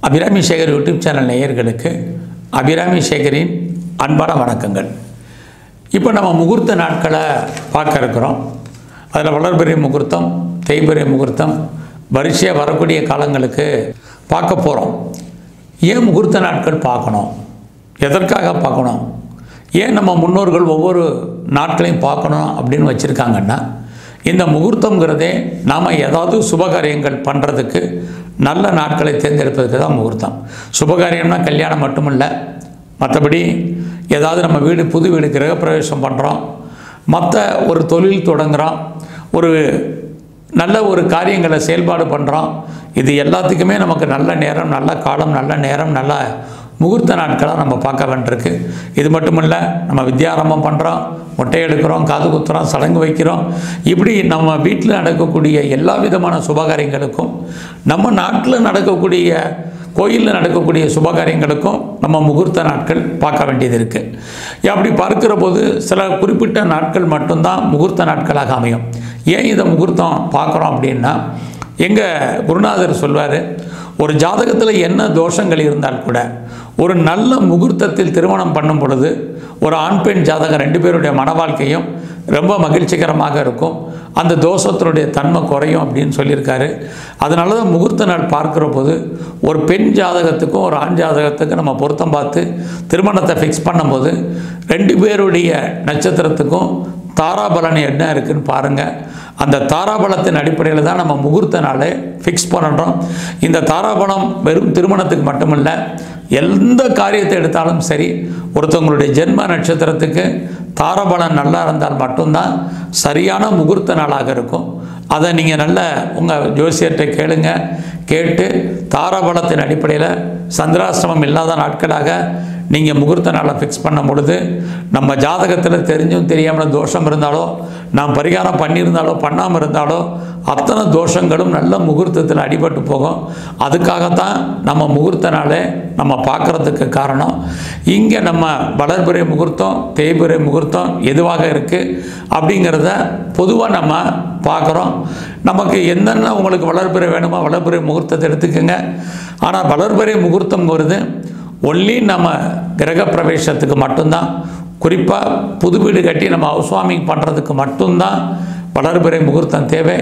Abirami Sekar YouTube channel நேயர்களுக்கு அபிராமி சேகரின் அன்பான வணக்கங்கள். இப்போ நம்ம முகூர்த்த நாட்களை பார்க்க இருக்கிறோம். அதில் வளர்பிறை முகூர்த்தம், தேய்பிறை முகூர்த்தம் வரிசையாக வரக்கூடிய காலங்களுக்கு பார்க்க போகிறோம். ஏன் முகூர்த்த நாட்கள் பார்க்கணும், எதற்காக பார்க்கணும், ஏன் நம்ம முன்னோர்கள் ஒவ்வொரு நாட்களையும் பார்க்கணும் அப்படின்னு வச்சுருக்காங்கன்னா, இந்த முகூர்த்தங்கிறதே நாம் ஏதாவது சுபகாரியங்கள் பண்ணுறதுக்கு நல்ல நாட்களை தேர்ந்தெடுப்பதுக்கு தான் முகூர்த்தம். சுபகாரியம்னா கல்யாணம் மட்டுமில்லை, மற்றபடி ஏதாவது நம்ம வீடு புது வீடு கிரகப்பிரவேசம் பண்ணுறோம், மற்ற ஒரு தொழில் தொடங்குகிறோம், ஒரு நல்ல ஒரு காரியங்களை செயல்பாடு பண்ணுறோம், இது எல்லாத்துக்குமே நமக்கு நல்ல நேரம், நல்ல காலம், நல்ல நேரம், நல்ல முகூர்த்த நாட்களாக நம்ம பார்க்க வேண்டியிருக்கு. இது மட்டும் இல்லை, நம்ம வித்யாரம்பம் பண்ணுறோம், மொட்டை எடுக்கிறோம், காது குத்துறோம், சடங்கு வைக்கிறோம், இப்படி நம்ம வீட்டில் நடக்கக்கூடிய எல்லா விதமான சுபகாரியங்களுக்கும், நம்ம நாட்டில் நடக்கக்கூடிய கோயிலில் நடக்கக்கூடிய சுபகாரியங்களுக்கும் நம்ம முகூர்த்த நாட்கள் பார்க்க வேண்டியது இருக்குது. அப்படி பார்க்கிற போது சில குறிப்பிட்ட நாட்கள் மட்டும்தான் முகூர்த்த நாட்களாக அமையும். ஏன் இதை முகூர்த்தம் பார்க்குறோம் அப்படின்னா, எங்கள் குருநாதர் சொல்வார், ஒரு ஜாதகத்தில் என்ன தோஷங்கள் இருந்தால் கூட ஒரு நல்ல முகூர்த்தத்தில் திருமணம் பண்ணும் பொழுது ஒரு ஆண் பெண் ஜாதகம் ரெண்டு பேருடைய மன வாழ்க்கையும் ரொம்ப மகிழ்ச்சிகரமாக இருக்கும், அந்த தோஷத்தினுடைய தன்மை குறையும் அப்படின்னு சொல்லியிருக்காரு. அதனால தான் முகூர்த்த நாள் பார்க்குற போது ஒரு பெண் ஜாதகத்துக்கும் ஒரு ஆண் ஜாதகத்துக்கும் நம்ம பொருத்தம் பார்த்து திருமணத்தை ஃபிக்ஸ் பண்ணும்போது ரெண்டு பேருடைய நட்சத்திரத்துக்கும் தாராபலன் என்ன இருக்குதுன்னு பாருங்கள். அந்த தாராபலத்தின் அடிப்படையில் தான் நம்ம முகூர்த்த நாளை ஃபிக்ஸ் பண்ணுறோம். இந்த தாராபலம் வெறும் திருமணத்துக்கு மட்டுமில்லை, எந்த காரியத்தை எடுத்தாலும் சரி, ஒருத்தவங்களுடைய ஜென்ம நட்சத்திரத்துக்கு தாராபலம் நல்லா இருந்தால் மட்டும்தான் சரியான முகூர்த்த நாளாக இருக்கும். அதை நீங்கள் நல்ல உங்கள் ஜோசியர்கிட்ட கேளுங்க. கேட்டு தாராபலத்தின் அடிப்படையில் சந்திராசிரமம் இல்லாத நாட்களாக நீங்கள் முகூர்த்த நாளை ஃபிக்ஸ் பண்ணும் பொழுது நம்ம ஜாதகத்தில் தெரிஞ்சும் தெரியாமல் தோஷம் இருந்தாலோ, நாம் பரிகாரம் பண்ணியிருந்தாலோ பண்ணாமல் இருந்தாலோ அத்தனை தோஷங்களும் நல்ல முகூர்த்தத்தில் அடிபட்டு போகும். அதுக்காகத்தான் நம்ம முகூர்த்த நாளை நம்ம பார்க்குறதுக்கு காரணம். இங்கே நம்ம வளர்பிறை முகூர்த்தம், தேய்பிறை முகூர்த்தம் எதுவாக இருக்குது அப்படிங்கிறத பொதுவாக நம்ம பார்க்குறோம். நமக்கு என்னென்ன உங்களுக்கு வளர்பிறை வேணுமோ வளர்பிறை முகூர்த்தத்தை எடுத்துக்கோங்க. ஆனால் வளர்பிறை முகூர்த்தங்கிறது ஒன்லி நம்ம கிரகப்பிரவேசத்துக்கு மட்டும்தான், குறிப்பாக புது வீடு கட்டி நம்ம ஹவுஸ் வார்மிங் பண்ணுறதுக்கு மட்டும்தான் வளர்பிறை முகூர்த்தம் தேவை.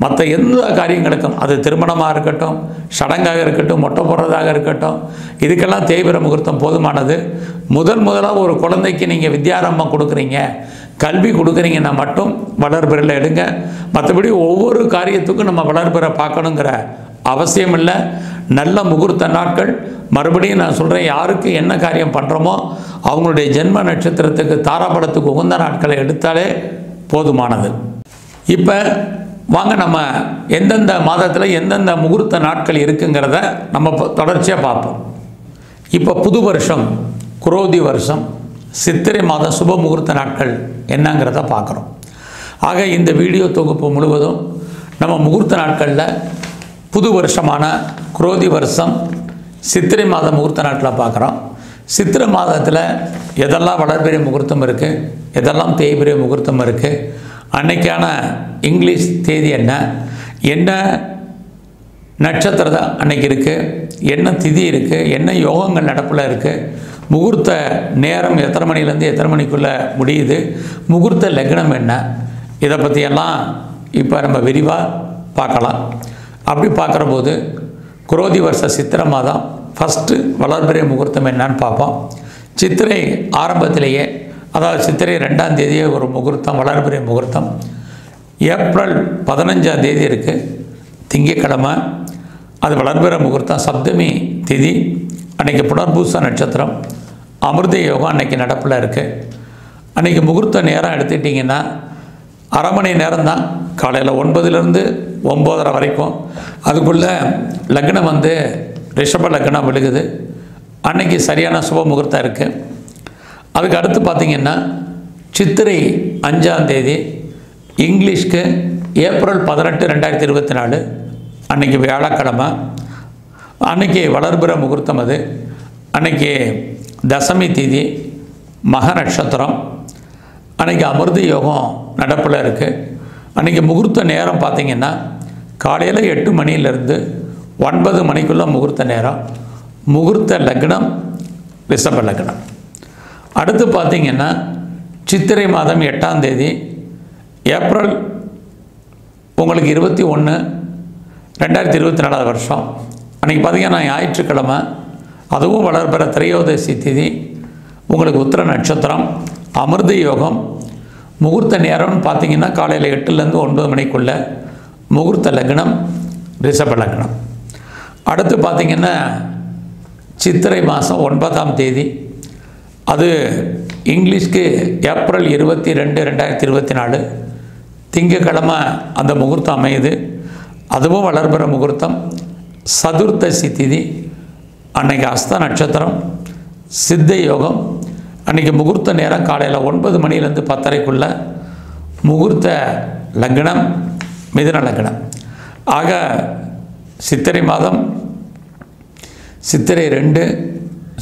மற்ற எந்த காரியங்களுக்கும், அது திருமணமாக இருக்கட்டும், சடங்காக இருக்கட்டும், மொட்டை போடுறதாக இருக்கட்டும், இதுக்கெல்லாம் தேய்பிறை முகூர்த்தம் போதுமானது. முதலாக ஒரு குழந்தைக்கு நீங்கள் வித்யாரம்பம் கொடுக்குறீங்க, கல்வி கொடுக்குறீங்கன்னா மட்டும் வளர்பிறையில் எடுங்க. மற்றபடி ஒவ்வொரு காரியத்துக்கும் நம்ம வளர்பிறை பார்க்கணுங்கிற அவசியம் இல்லை. நல்ல முகூர்த்த நாட்கள், மறுபடியும் நான் சொல்கிறேன், யாருக்கு என்ன காரியம் பண்ணுறோமோ அவங்களுடைய ஜென்ம நட்சத்திரத்துக்கு தாராபலத்துக்கு உகந்த நாட்களை எடுத்தாலே போதுமானது. இப்போ வாங்க நம்ம எந்தெந்த மாதத்தில் எந்தெந்த முகூர்த்த நாட்கள் இருக்குங்கிறத நம்ம தொடர்ச்சியாக பார்ப்போம். இப்போ புது வருஷம், குரோதி வருஷம், சித்திரை மாதம் சுப முகூர்த்த நாட்கள் என்னங்கிறத பார்க்குறோம். ஆக இந்த வீடியோ தொகுப்பு முழுவதும் நம்ம முகூர்த்த நாட்களில் புது வருஷமான குரோதி வருஷம் சித்திரை மாத முகூர்த்த நாட்களை பார்க்குறோம். சித்திரை மாதத்தில் எதெல்லாம் வளர்பிறை முகூர்த்தம் இருக்குது, எதெல்லாம் தேய்பிறை முகூர்த்தம் இருக்குது, அன்னைக்கான இங்கிலீஷ் தேதி என்ன, என்ன நட்சத்திரம் அன்னைக்கு இருக்குது, என்ன திதி இருக்குது, என்ன யோகங்கள் நடப்பில் இருக்குது, முகூர்த்த நேரம் எத்தனை மணிலேருந்து எத்தனை மணிக்குள்ளே முடியுது, முகூர்த்த லக்னம் என்ன, இதை பற்றியெல்லாம் இப்போ நம்ம விரிவாக பார்க்கலாம். அப்படி பார்க்குற போது குரோதி வருஷ சித்திரை மாதம் ஃபஸ்ட்டு வளர்பிறை முகூர்த்தம் என்னன்னு பார்ப்போம். சித்திரை ஆரம்பத்திலேயே, அதாவது சித்திரை 2ஆம் தேதியே ஒரு முகூர்த்தம், வளர்பிறை முகூர்த்தம். ஏப்ரல் 15ஆம் தேதி இருக்குது, திங்கட்கிழமை, அது வளர்பிறை முகூர்த்தம். சப்தமி திதி அன்றைக்கி புனர்பூச நட்சத்திரம், அமிர்த யோகம் அன்றைக்கி நடப்பில் இருக்குது. அன்றைக்கி முகூர்த்த நேரம் எடுத்துக்கிட்டிங்கன்னா அரை மணி நேரம் தான், காலையில் 9லேருந்து 9:30 வரைக்கும். அதுக்குள்ளே லக்னம் ரிஷப லக்னம் விழுகுது. அன்றைக்கி சரியான சுப முகூர்த்தம் இருக்குது. அதுக்கு அடுத்து பார்த்திங்கன்னா சித்திரை 5ஆம் தேதி, இங்கிலீஷ்க்கு ஏப்ரல் 18, 2024 அன்றைக்கி வியாழக்கிழமை. அன்றைக்கி வளர்பிறை முகூர்த்தம். அது அன்றைக்கி தசமி திதி, மக நட்சத்திரம். அன்றைக்கி அமிர்த யோகம் நடப்பில் இருக்குது. அன்றைக்கி முகூர்த்த நேரம் பார்த்திங்கன்னா காலையில் 8 மணியிலேருந்து 9 மணிக்குள்ள முகூர்த்த நேரம். முகூர்த்த லக்னம் ரிஷப லக்னம். அடுத்து பார்த்திங்கன்னா சித்திரை மாதம் 8ஆம் தேதி ஏப்ரல் உங்களுக்கு 21 2024 வருஷம். அன்றைக்கி பார்த்திங்கன்னா ஞாயிற்றுக்கிழமை, அதுவும் வளர்பிற திரையோதசி திதி, உங்களுக்கு உத்திர நட்சத்திரம், அமிர்த யோகம். முகூர்த்த நேரம்னு பார்த்திங்கன்னா காலையில் 8லேருந்து 9 மணிக்குள்ள முகூர்த்த லக்னம் ரிஷப லக்னம். அடுத்து பார்த்திங்கன்னா சித்திரை மாதம் 9ஆம் தேதி, அது இங்கிலீஷ்க்கு ஏப்ரல் 22 2024 திங்கக்கிழமை அந்த முகூர்த்தம் அமையுது. அதுவும் வளர்பிற முகூர்த்தம், சதுர்த்தசி திதி, அன்னைக்கு அஸ்த நட்சத்திரம், சித்த யோகம். அன்றைக்கி முகூர்த்த நேரம் காலையில் 9 மணிலேருந்து 10:30க்குள்ள முகூர்த்த லக்னம் மிதுன லக்னம். ஆக சித்திரை மாதம் சித்திரை 2,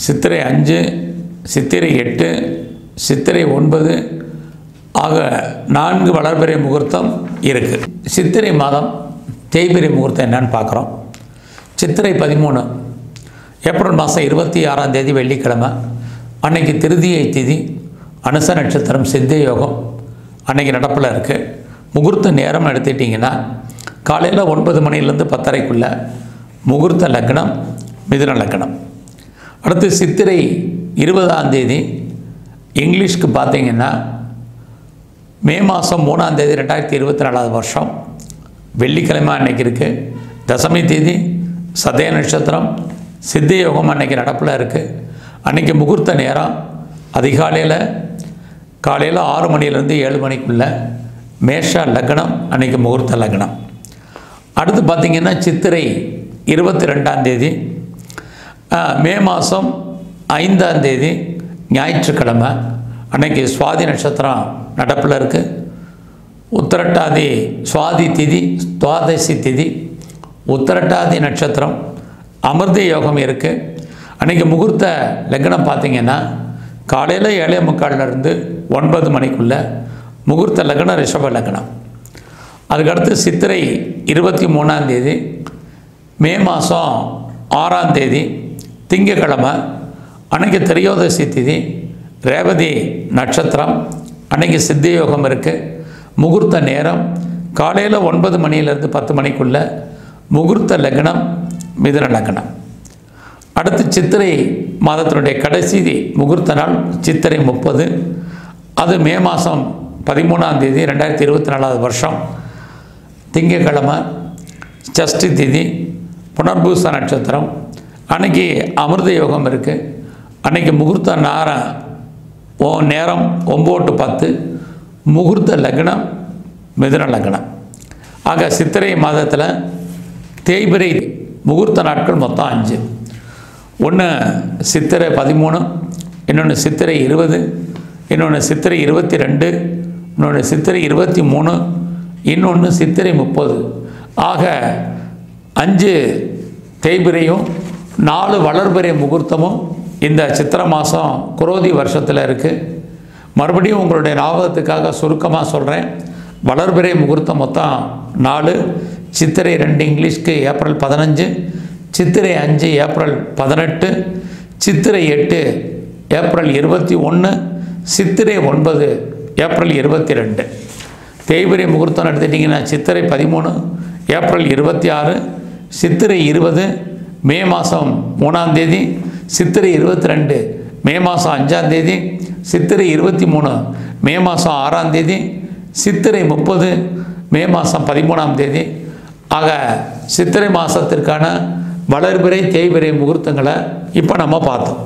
சித்திரை 5, சித்திரை 8, சித்திரை 9 ஆக 4 வளர்பிறை முகூர்த்தம் இருக்குது. சித்திரை மாதம் தேய்பிறை முகூர்த்தம் என்னன்னு பார்க்குறோம். சித்திரை 13 ஏப்ரல் மாதம் 26ஆம் தேதி வெள்ளிக்கிழமை, அன்னைக்கு திருதியை திதி, அனுச நட்சத்திரம், சித்த யோகம் அன்றைக்கி நடப்பில் இருக்குது. முகூர்த்த நேரம் எடுத்துட்டிங்கன்னா காலையில் 9 மணிலேருந்து 10:30க்குள்ள முகூர்த்த லக்னம் மிதுன லக்னம். அடுத்து சித்திரை 20ஆம் தேதி இங்கிலீஷ்க்கு பார்த்திங்கன்னா மே மாதம் 3ஆம் தேதி 2024 வருஷம் வெள்ளிக்கிழமை அன்னைக்கு இருக்குது. தசமி தேதி, சதய நட்சத்திரம், சித்த யோகம் அன்றைக்கி நடப்பில் இருக்குது. அன்றைக்கி முகூர்த்த நேரம் அதிகாலையில் காலையில் 6 மணிலேருந்து 7 மணிக்குள்ள மேஷ லக்னம் அன்றைக்கி முகூர்த்த லக்னம். அடுத்து பார்த்திங்கன்னா சித்திரை 22ஆம் தேதி மே மாதம் 5ஆம் தேதி ஞாயிற்றுக்கிழமை அன்றைக்கி சுவாதி நட்சத்திரம் நடப்பில் இருக்குது. உத்திரட்டாதி சுவாதி திதி, துவாதசி திதி, உத்திரட்டாதி நட்சத்திரம், அமிர்த யோகம் இருக்குது. அன்றைக்கி முகூர்த்த லக்னம் பார்த்திங்கன்னா காலையில் 7:45லேருந்து 9 மணிக்குள்ள முகூர்த்த லக்னம் ரிஷப லக்னம். அதுக்கடுத்து சித்திரை 23ஆம் தேதி மே மாதம் 6ஆம் தேதி திங்கக்கிழமை அன்றைக்கி திரையோதசி திதி, ரேவதி நட்சத்திரம், அன்றைக்கி சித்த யோகம் இருக்குது. முகூர்த்த நேரம் காலையில் 9 மணிலேருந்து 10 மணிக்குள்ள முகூர்த்த லக்னம் மிதுன லக்னம். அடுத்து சித்திரை மாதத்தினுடைய கடைசி முகூர்த்த நாள் சித்திரை 30, அது மே மாதம் 13ஆம் தேதி 2024 வருஷம் திங்கக்கிழமை, சஷ்டி திதி, புனர்பூச நட்சத்திரம், அன்றைக்கி அமிர்த யோகம் இருக்குது. அன்றைக்கி முகூர்த்த நேரம் 9 to 10, முகூர்த்த லக்னம் மிதுன லக்னம். ஆக சித்திரை மாதத்தில் தேய்பிறை முகூர்த்த நாட்கள் மொத்தம் 5. ஒன்று சித்திரை 13, இன்னொன்று சித்திரை 20, இன்னொன்று சித்திரை 22, இன்னொன்று சித்திரை 23, இன்னொன்று சித்திரை 30. ஆக 5 தேய்பிறையும் 4 வளர்பிறை முகூர்த்தமும் இந்த சித்திரை மாதம் குரோதி வருஷத்தில் இருக்குது. மறுபடியும் உங்களுடைய ஞாபகத்துக்காக சுருக்கமாக சொல்கிறேன். வளர்பிறை முகூர்த்தம் மொத்தம் 4. சித்திரை 2 இங்கிலீஷ்க்கு ஏப்ரல் 15, சித்திரை 5 ஏப்ரல் 18, சித்திரை 8 ஏப்ரல் 21, சித்திரை 9 ஏப்ரல் 22. தேய்பிறை முகூர்த்தம் எடுத்துட்டிங்கன்னா சித்திரை 13 ஏப்ரல் 26, சித்திரை 20 மே மாதம் 3ஆம் தேதி, சித்திரை 22 மே மாதம் 5ஆம் தேதி, சித்திரை 23 மே மாதம் 6ஆம் தேதி, சித்திரை 30 மே மாதம் 13ஆம் தேதி. ஆக சித்திரை மாதத்திற்கான வளர்பிறை தேய்பிறை முகூர்த்தங்களை இப்போ நம்ம பார்த்தோம்.